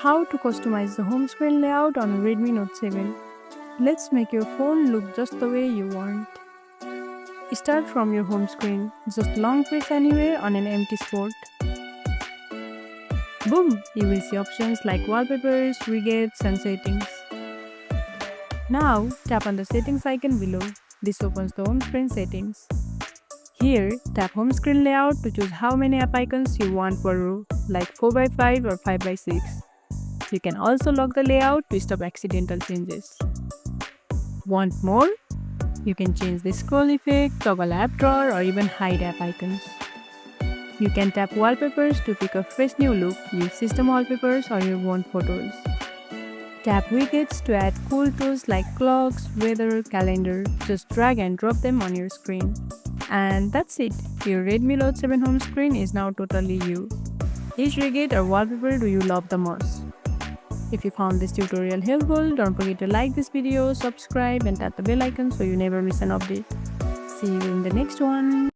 How to customize the home screen layout on Redmi Note 7. Let's make your phone look just the way you want. Start from your home screen. Just long press anywhere on an empty spot. Boom! You will see options like wallpapers, widgets, and settings. Now tap on the settings icon below. This opens the home screen settings. Here, tap home screen layout to choose how many app icons you want per row, like 4x5 or 5x6. You can also lock the layout to stop accidental changes. Want more? You can change the scroll effect, toggle app drawer, or even hide app icons. You can tap wallpapers to pick a fresh new look, use system wallpapers or your own photos. Tap widgets to add cool tools like clocks, weather, calendar. Just drag and drop them on your screen. And that's it. Your Redmi Note 7 home screen is now totally you. Which widget or wallpaper do you love the most? If you found this tutorial helpful, don't forget to like this video, subscribe and tap the bell icon so you never miss an update. See you in the next one.